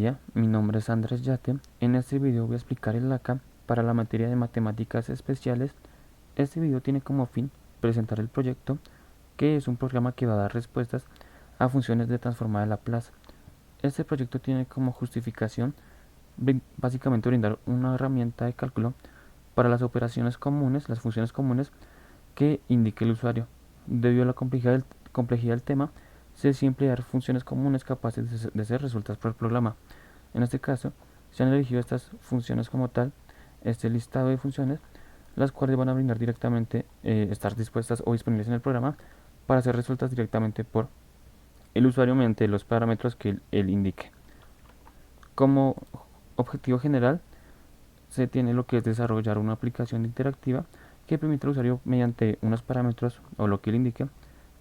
día, mi nombre es Andrés Yate. En este video voy a explicar el ACA para la materia de matemáticas especiales. Este video tiene como fin presentar el proyecto, que es un programa que va a dar respuestas a funciones de transformada de Laplace. Este proyecto tiene como justificación básicamente brindar una herramienta de cálculo para las operaciones comunes, las funciones comunes que indique el usuario. Debido a la complejidad del tema, se decide emplear funciones comunes capaces de ser resueltas por el programa. En este caso, se han elegido estas funciones como tal, este listado de funciones, las cuales van a brindar directamente, estar dispuestas o disponibles en el programa para ser resueltas directamente por el usuario mediante los parámetros que él indique. Como objetivo general, se tiene lo que es desarrollar una aplicación interactiva que permite al usuario, mediante unos parámetros o lo que él indique,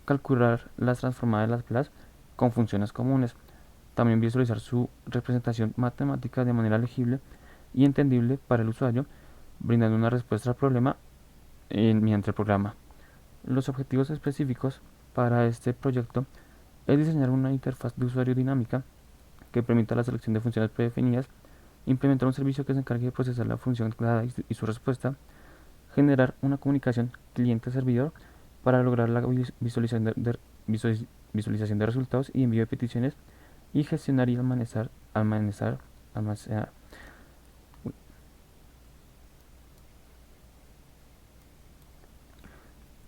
calcular las transformadas de Laplace con funciones comunes. También visualizar su representación matemática de manera legible y entendible para el usuario, brindando una respuesta al problema mediante el programa. Los objetivos específicos para este proyecto es diseñar una interfaz de usuario dinámica que permita la selección de funciones predefinidas, implementar un servicio que se encargue de procesar la función dada y su respuesta, generar una comunicación cliente-servidor para lograr la visualización de resultados y envío de peticiones, y gestionar y almacenar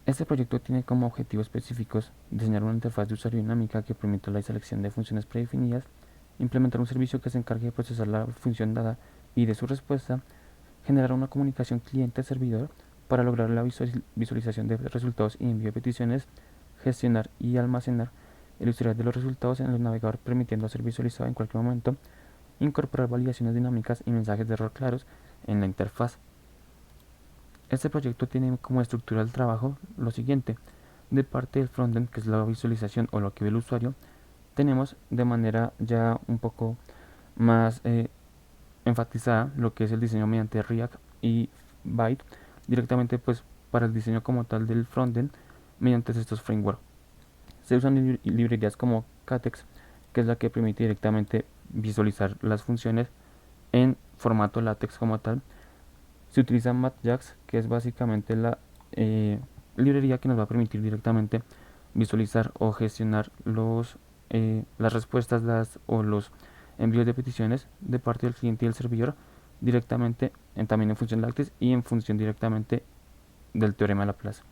Este proyecto tiene como objetivos específicos diseñar una interfaz de usuario dinámica que permita la selección de funciones predefinidas, implementar un servicio que se encargue de procesar la función dada y de su respuesta, generar una comunicación cliente-servidor para lograr la visualización de resultados y envío de peticiones, gestionar y almacenar el historial de los resultados en el navegador permitiendo ser visualizado en cualquier momento, incorporar validaciones dinámicas y mensajes de error claros en la interfaz. Este proyecto tiene como estructura del trabajo lo siguiente: de parte del frontend, que es la visualización o lo que ve el usuario, tenemos de manera ya un poco más enfatizada lo que es el diseño mediante React y Byte, directamente pues para el diseño como tal del frontend mediante estos frameworks. Se usan librerías como Catex, que es la que permite directamente visualizar las funciones en formato LaTeX como tal. Se utiliza MathJax, que es básicamente la librería que nos va a permitir directamente visualizar o gestionar las respuestas o los envíos de peticiones de parte del cliente y del servidor directamente también en función LaTeX y en función directamente del teorema de Laplace.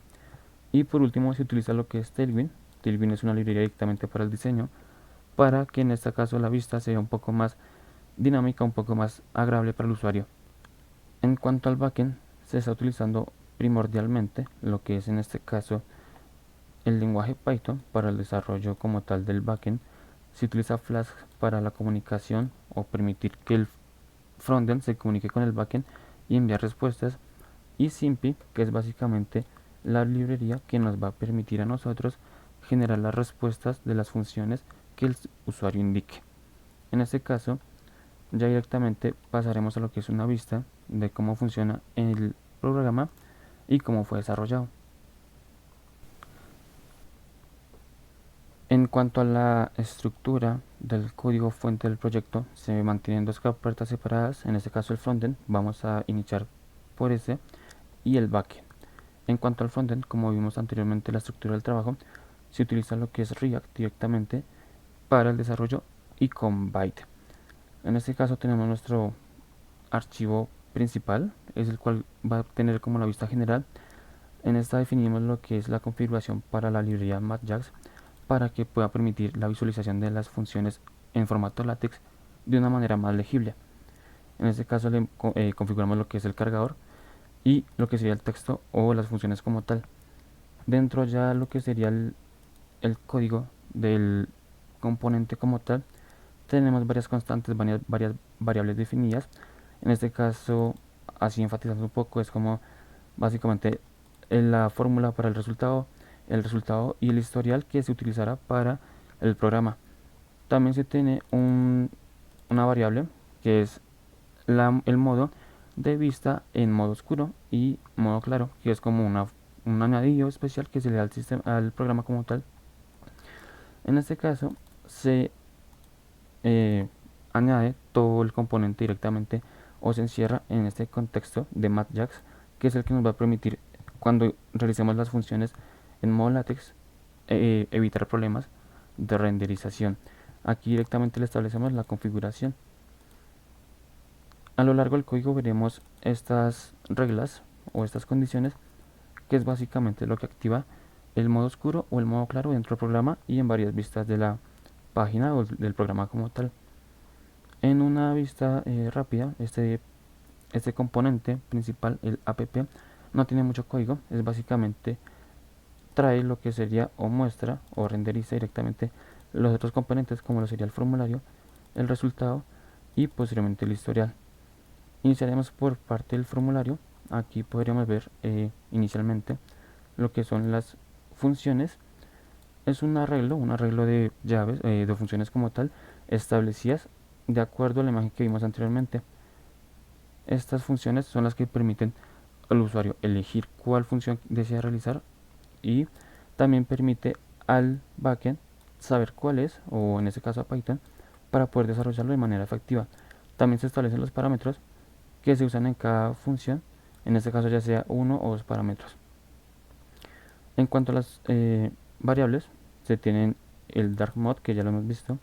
Y por último se utiliza lo que es Tailwind. Tailwind es una librería directamente para el diseño, para que en este caso la vista sea un poco más dinámica, un poco más agradable para el usuario. En cuanto al backend, se está utilizando primordialmente lo que es en este caso el lenguaje Python para el desarrollo como tal del backend. Se utiliza Flask para la comunicación o permitir que el frontend se comunique con el backend y enviar respuestas, y Simpy, que es básicamente la librería que nos va a permitir a nosotros generar las respuestas de las funciones que el usuario indique. En este caso, ya directamente pasaremos a lo que es una vista de cómo funciona el programa y cómo fue desarrollado. En cuanto a la estructura del código fuente del proyecto, se mantienen dos carpetas separadas. En este caso el frontend, vamos a iniciar por ese, y el backend. En cuanto al frontend, como vimos anteriormente, la estructura del trabajo, se utiliza lo que es React directamente para el desarrollo y con Byte. En este caso tenemos nuestro archivo principal, es el cual va a tener como la vista general. En esta definimos lo que es la configuración para la librería MathJax para que pueda permitir la visualización de las funciones en formato LaTeX de una manera más legible. En este caso le configuramos lo que es el cargador y lo que sería el texto o las funciones como tal. Dentro ya lo que sería el código del componente como tal, tenemos varias constantes, varias variables definidas. En este caso, así enfatizando un poco, es como básicamente la fórmula para el resultado y el historial que se utilizará para el programa. También se tiene una variable que es el modo de vista en modo oscuro y modo claro, que es como un añadido especial que se le da al programa como tal. En este caso se añade todo el componente directamente o se encierra en este contexto de MathJax, que es el que nos va a permitir, cuando realicemos las funciones en modo látex, evitar problemas de renderización. Aquí directamente le establecemos la configuración. A lo largo del código veremos estas reglas o estas condiciones, que es básicamente lo que activa el modo oscuro o el modo claro dentro del programa y en varias vistas de la página o del programa como tal. En una vista rápida, este componente principal, el app, no tiene mucho código, es básicamente trae lo que sería o muestra o renderiza directamente los otros componentes, como lo sería el formulario, el resultado y posteriormente el historial. Iniciaremos por parte del formulario. Aquí podríamos ver inicialmente lo que son las funciones. Es un arreglo de llaves, de funciones como tal, establecidas de acuerdo a la imagen que vimos anteriormente. Estas funciones son las que permiten al usuario elegir cuál función desea realizar y también permite al backend saber cuál es, o en este caso a Python, para poder desarrollarlo de manera efectiva. También se establecen los parámetros que se usan en cada función, en este caso ya sea uno o dos parámetros. En cuanto a las variables, se tienen el dark mode, que ya lo hemos visto,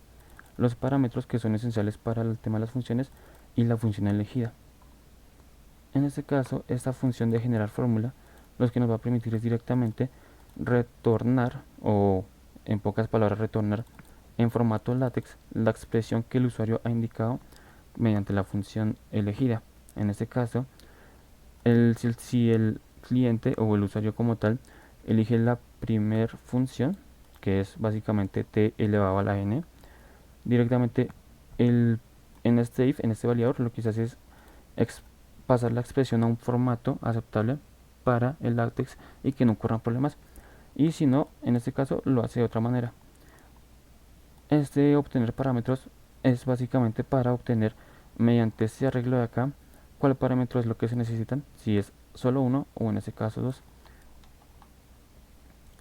los parámetros que son esenciales para el tema de las funciones y la función elegida. En este caso, esta función de generar fórmula lo que nos va a permitir es directamente retornar, o en pocas palabras retornar en formato látex, la expresión que el usuario ha indicado mediante la función elegida. En este caso, si el cliente o el usuario como tal elige la primer función, que es básicamente t elevado a la n, directamente en este validador lo que se hace es pasar la expresión a un formato aceptable para el látex y que no ocurran problemas. Y si no, en este caso lo hace de otra manera. Obtener parámetros es básicamente para obtener, mediante este arreglo de acá, cuál parámetro es lo que se necesitan, si es solo uno o en este caso dos.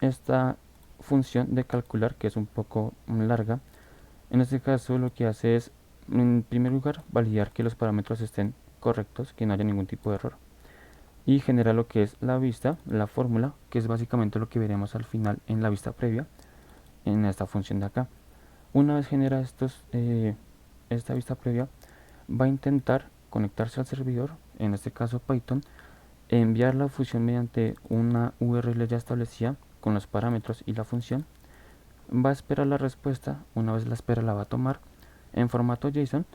Esta función de calcular, que es un poco larga, en este caso lo que hace es, en primer lugar, validar que los parámetros estén correctos, que no haya ningún tipo de error, y genera lo que es la vista, la fórmula, que es básicamente lo que veremos al final en la vista previa, en esta función de acá. Una vez genera esta vista previa, va a intentar conectarse al servidor, en este caso Python, enviar la función mediante una URL ya establecida con los parámetros y la función. Va a esperar la respuesta, una vez la espera la va a tomar en formato JSON,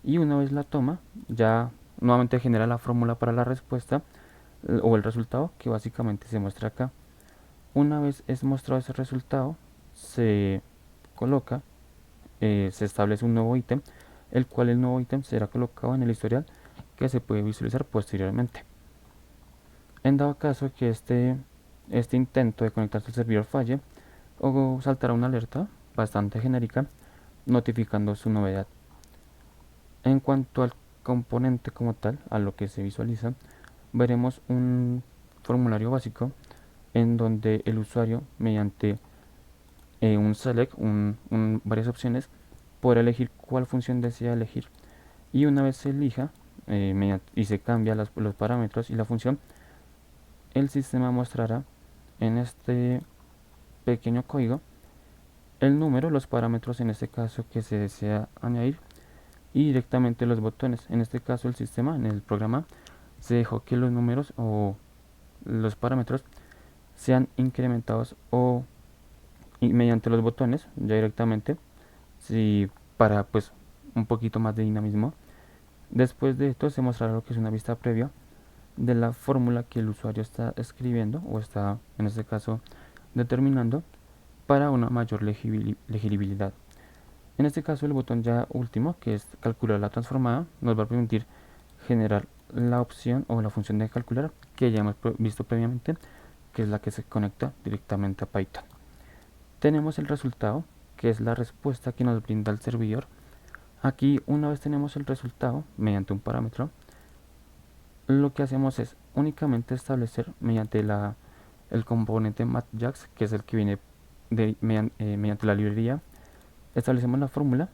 y una vez la toma ya nuevamente genera la fórmula para la respuesta o el resultado, que básicamente se muestra acá. Una vez es mostrado ese resultado, se coloca, se establece un nuevo ítem, el cual el nuevo ítem será colocado en el historial, que se puede visualizar posteriormente. En dado caso que este intento de conectarse al servidor falle, o saltará una alerta bastante genérica notificando su novedad. En cuanto al componente como tal, a lo que se visualiza, veremos un formulario básico en donde el usuario, mediante un select, varias opciones, podrá elegir cuál función desea elegir, y una vez se elija y se cambia los parámetros y la función, el sistema mostrará en este pequeño código el número, los parámetros en este caso que se desea añadir, y directamente los botones. En este caso el sistema, en el programa, se dejó que los números o los parámetros sean incrementados y mediante los botones ya directamente, si para pues un poquito más de dinamismo. Después de esto se mostrará lo que es una vista previa de la fórmula que el usuario está escribiendo o está en este caso determinando para una mayor legibilidad. En este caso el botón ya último, que es calcular la transformada, nos va a permitir generar la opción o la función de calcular que ya hemos visto previamente, que es la que se conecta directamente a Python. Tenemos el resultado, que es la respuesta que nos brinda el servidor. Aquí, una vez tenemos el resultado mediante un parámetro, lo que hacemos es únicamente establecer mediante el componente MathJax, que es el que viene mediante la librería, establecemos la fórmula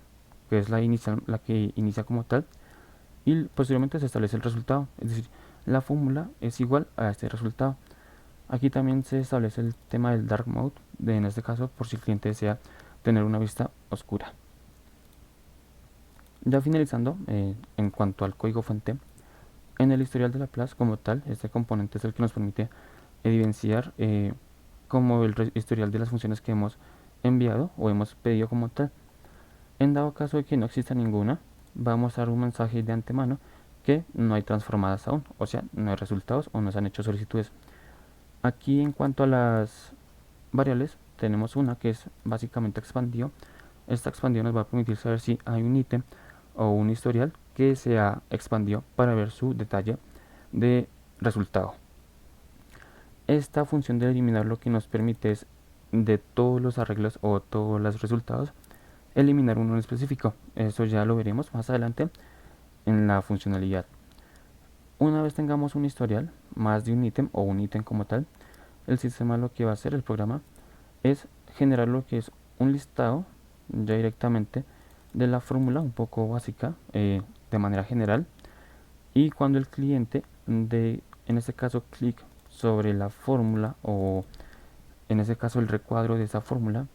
que es la inicial, la que inicia como tal, y posteriormente se establece el resultado, es decir, la fórmula es igual a este resultado. Aquí también se establece el tema del dark mode, en este caso por si el cliente desea tener una vista oscura. Ya finalizando, en cuanto al código fuente, en el historial de la clase como tal, este componente es el que nos permite evidenciar como el historial de las funciones que hemos enviado o hemos pedido como tal. En dado caso de que no exista ninguna, va a mostrar un mensaje de antemano que no hay transformadas aún, o sea, no hay resultados o no se han hecho solicitudes. Aquí en cuanto a las variables, tenemos una que es básicamente expandido. Esta expandido nos va a permitir saber si hay un ítem o un historial que se ha expandido para ver su detalle de resultado. Esta función de eliminar lo que nos permite es de todos los arreglos o todos los resultados eliminar uno en específico. Eso ya lo veremos más adelante en la funcionalidad. Una vez tengamos un historial, más de un ítem o un ítem como tal, el sistema lo que va a hacer, el programa, es generar lo que es un listado ya directamente de la fórmula un poco básica de manera general, y cuando el cliente en este caso clic sobre la fórmula o en este caso el recuadro de esa fórmula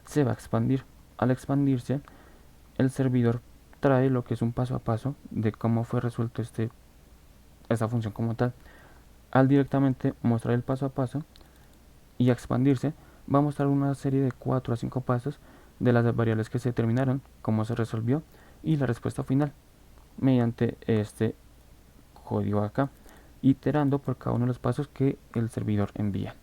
se va a expandir. Al expandirse, el servidor trae lo que es un paso a paso de cómo fue resuelto esta función como tal. Al directamente mostrar el paso a paso y expandirse, va a mostrar una serie de 4 a 5 pasos de las variables que se determinaron, cómo se resolvió y la respuesta final mediante este código acá, iterando por cada uno de los pasos que el servidor envía.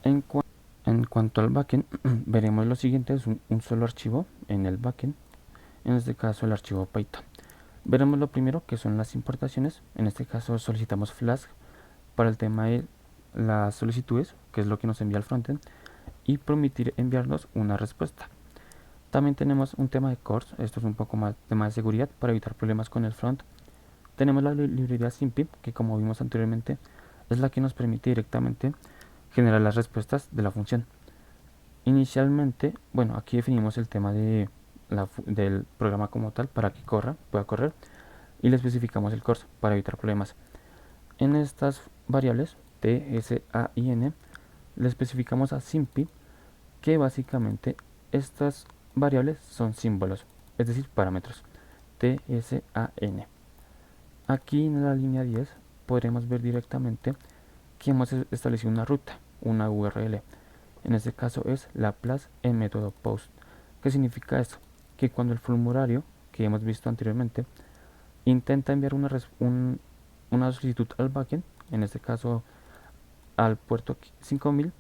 En cuanto al backend, veremos lo siguiente: es un solo archivo en el backend, en este caso el archivo Python. Veremos lo primero que son las importaciones. En este caso solicitamos Flask para el tema de las solicitudes, que es lo que nos envía el frontend, y permitir enviarnos una respuesta. También tenemos un tema de CORS, esto es un poco más tema de seguridad para evitar problemas con el front. Tenemos la librería SymPy, que como vimos anteriormente es la que nos permite directamente generar las respuestas de la función. Inicialmente, bueno, aquí definimos el tema del programa como tal para que pueda correr, y le especificamos el CORS para evitar problemas. En estas variables t, s, a y n le especificamos a SymPy que básicamente estas variables son símbolos, es decir, parámetros t, s, a, n. Aquí en la línea 10 podremos ver directamente que hemos establecido una ruta, una URL. En este caso es Laplace en método post. ¿Qué significa esto? Que cuando el formulario que hemos visto anteriormente intenta enviar una solicitud al backend, en este caso al puerto 5000,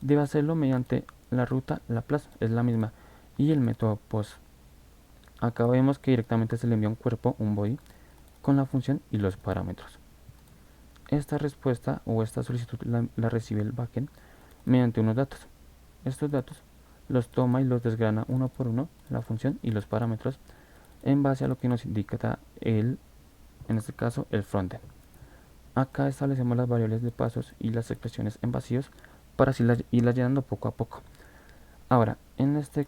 debe hacerlo mediante la ruta Laplace, es la misma, y el método post. Acá vemos que directamente se le envía un cuerpo, un body, con la función y los parámetros. Esta respuesta o esta solicitud la recibe el backend mediante unos datos. Estos datos los toma y los desgrana uno por uno, la función y los parámetros, en base a lo que nos indica en este caso el frontend. Acá establecemos las variables de pasos y las expresiones en vacíos para así irlas llenando poco a poco. Ahora, en este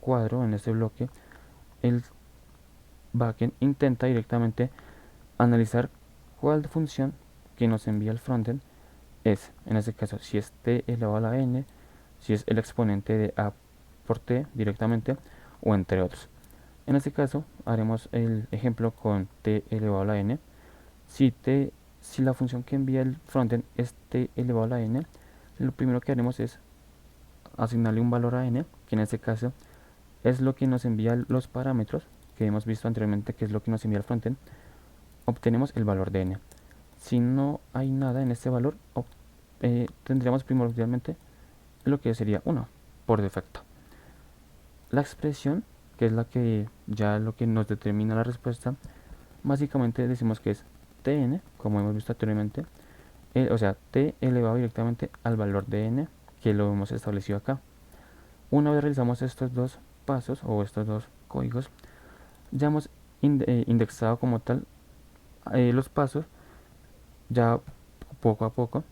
cuadro, en este bloque, el backend intenta directamente analizar cuál función que nos envía el frontend es, en este caso, si es t elevado a la n, si es el exponente de a por t directamente, o entre otros. En este caso haremos el ejemplo con t elevado a la n. Si la función que envía el frontend es t elevado a la n, lo primero que haremos es asignarle un valor a n, que en este caso es lo que nos envía los parámetros que hemos visto anteriormente, que es lo que nos envía el frontend. Obtenemos el valor de n. Si no hay nada en este valor, tendríamos primordialmente lo que sería 1 por defecto. La expresión, que es lo que nos determina la respuesta, básicamente decimos que es tn, como hemos visto anteriormente, o sea, t elevado directamente al valor de n, que lo hemos establecido acá. Una vez realizamos estos dos pasos o estos dos códigos, ya hemos indexado como tal los pasos ya poco a poco.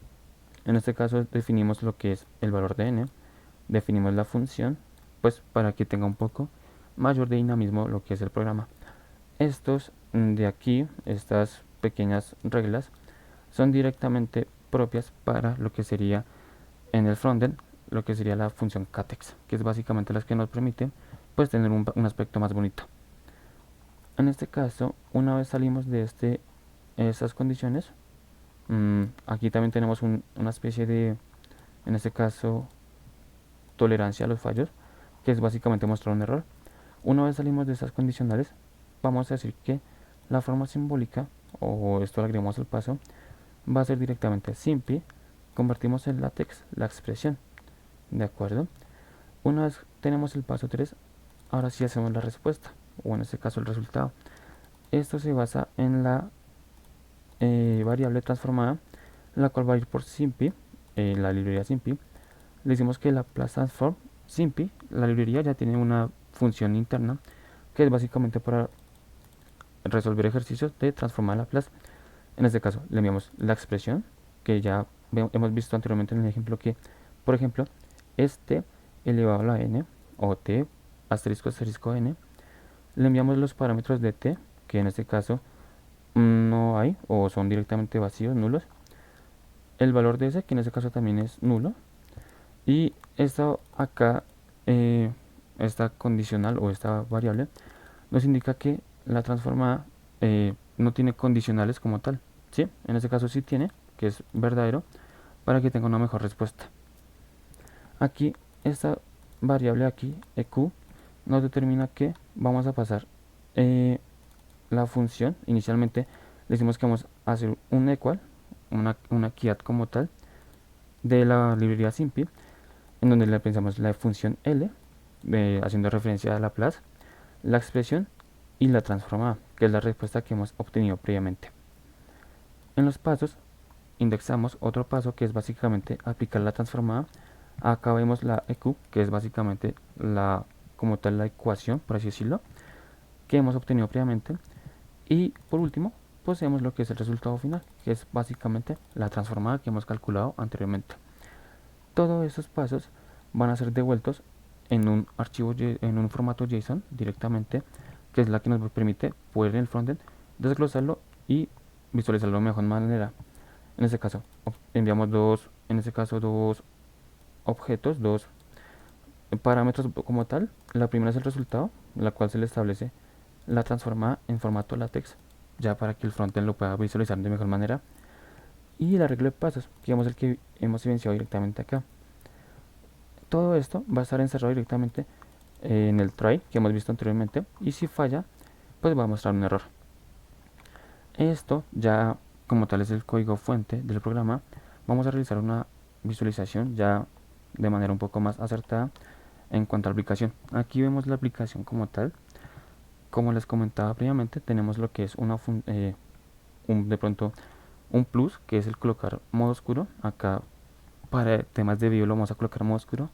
En este caso definimos lo que es el valor de n, definimos la función pues para que tenga un poco mayor de dinamismo lo que es el programa. Estos de aquí, estas pequeñas reglas, son directamente propias para lo que sería en el frontend, lo que sería la función catex, que es básicamente las que nos permite pues tener un aspecto más bonito. En este caso, una vez salimos de estas condiciones, aquí también tenemos una especie de, en este caso, tolerancia a los fallos, que es básicamente mostrar un error. Una vez salimos de esas condicionales, vamos a decir que la forma simbólica, o esto lo agregamos al paso, va a ser directamente simple, convertimos en látex la expresión, ¿de acuerdo? Una vez tenemos el paso 3, ahora sí hacemos la respuesta, o en este caso el resultado. Esto se basa en la variable transformada, la cual va a ir por simpi, la librería simpi. Le decimos que la class transform simpi, la librería ya tiene una función interna que es básicamente para resolver ejercicios de transformar la clase. En este caso le enviamos la expresión que ya hemos visto anteriormente en el ejemplo, que por ejemplo es t elevado a la n o t asterisco asterisco n. Le enviamos los parámetros de t, que en este caso no hay o son directamente vacíos, nulos. El valor de ese, que en este caso también es nulo. Y esta acá, esta condicional o esta variable nos indica que la transformada no tiene condicionales como tal, ¿sí? En este caso sí tiene, que es verdadero, para que tenga una mejor respuesta. Aquí, esta variable aquí, eq, nos determina que vamos a pasar la función. Inicialmente le decimos que vamos a hacer un equal, una keyAdd como tal, de la librería simple, en donde le pensamos la función L, haciendo referencia a la clase, la expresión y la transformada, que es la respuesta que hemos obtenido previamente. En los pasos indexamos otro paso que es básicamente aplicar la transformada. Acá vemos la eq, que es básicamente como tal la ecuación, por así decirlo, que hemos obtenido previamente. Y por último, poseemos lo que es el resultado final, que es básicamente la transformada que hemos calculado anteriormente. Todos esos pasos van a ser devueltos en un archivo, en un formato JSON directamente, que es la que nos permite poder en el frontend desglosarlo y visualizarlo de mejor manera. En este caso enviamos dos objetos, dos parámetros como tal. La primera es el resultado, la cual se le establece la transformada en formato látex, ya para que el frontend lo pueda visualizar de mejor manera. Y el arreglo de pasos, que es el que hemos evidenciado directamente acá. Todo esto va a estar encerrado directamente en el try que hemos visto anteriormente, y si falla, pues va a mostrar un error. Esto ya como tal es el código fuente del programa. Vamos a realizar una visualización ya de manera un poco más acertada en cuanto a la aplicación. Aquí vemos la aplicación como tal. Como les comentaba previamente, tenemos lo que es de pronto un plus, que es el colocar modo oscuro. Acá para temas de video lo vamos a colocar modo oscuro.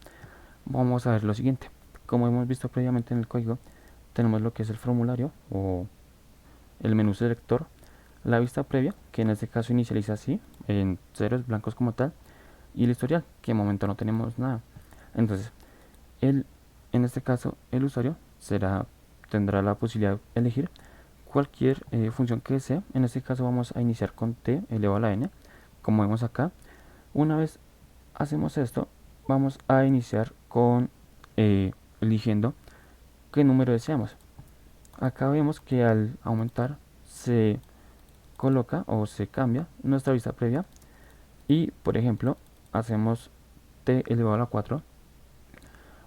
Vamos a ver lo siguiente. Como hemos visto previamente en el código, tenemos lo que es el formulario o el menú selector, la vista previa, que en este caso inicializa así, en ceros blancos como tal, y el historial, que de momento no tenemos nada. Entonces, en este caso, el usuario tendrá la posibilidad de elegir cualquier función que desee. En este caso vamos a iniciar con t elevado a la n, como vemos acá. Una vez hacemos esto, vamos a iniciar con eligiendo qué número deseamos. Acá vemos que al aumentar se coloca o se cambia nuestra vista previa, y por ejemplo hacemos t elevado a la 4.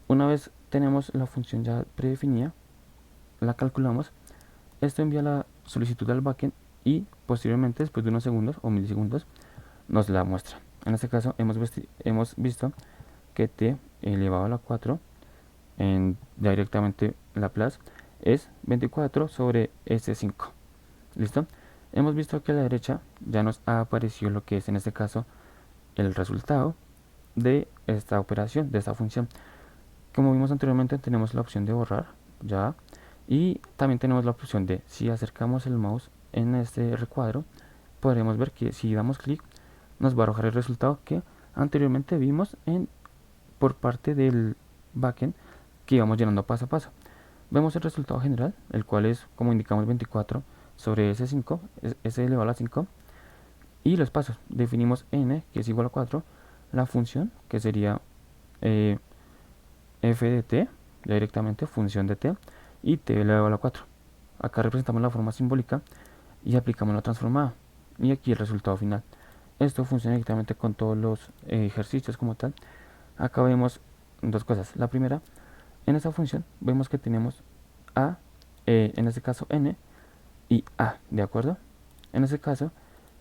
Una vez tenemos la función ya predefinida, la calculamos. Esto envía la solicitud al backend y posteriormente, después de unos segundos o milisegundos, nos la muestra. En este caso hemos visto que t elevado a la 4 ya directamente Laplace es 24 sobre S5. ¿Listo? Hemos visto que a la derecha ya nos ha aparecido lo que es en este caso el resultado de esta operación, de esta función. Como vimos anteriormente, tenemos la opción de borrar ya, y también tenemos la opción de, si acercamos el mouse en este recuadro, podremos ver que si damos clic nos va a arrojar el resultado que anteriormente vimos por parte del backend, que íbamos llenando paso a paso. Vemos el resultado general, el cual es, como indicamos, 24 sobre S5, S elevado a la 5, y los pasos. Definimos n, que es igual a 4, la función, que sería f de t, ya directamente función de t, y t elevado a la 4. Acá representamos la forma simbólica y aplicamos la transformada, y aquí el resultado final. Esto funciona directamente con todos los ejercicios como tal. Acá vemos dos cosas. La primera, en esta función vemos que tenemos a, en este caso n, y a, ¿de acuerdo? En este caso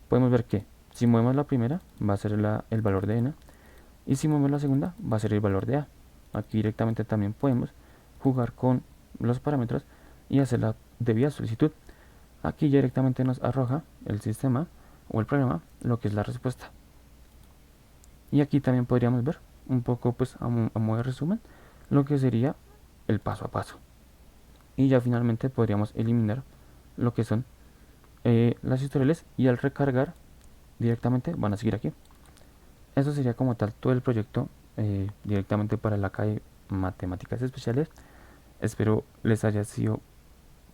podemos ver que si movemos la primera va a ser el valor de n, y si movemos la segunda va a ser el valor de a. Aquí directamente también podemos jugar con los parámetros y hacer la debida solicitud. Aquí directamente nos arroja el sistema o el programa lo que es la respuesta. Y aquí también podríamos ver un poco, pues a modo de resumen, lo que sería el paso a paso. Y ya finalmente podríamos eliminar lo que son las historiales, y al recargar directamente van a seguir aquí. Eso sería como tal todo el proyecto directamente para la CAE Matemáticas Especiales. Espero les haya sido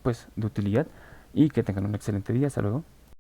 pues de utilidad y que tengan un excelente día. Hasta luego.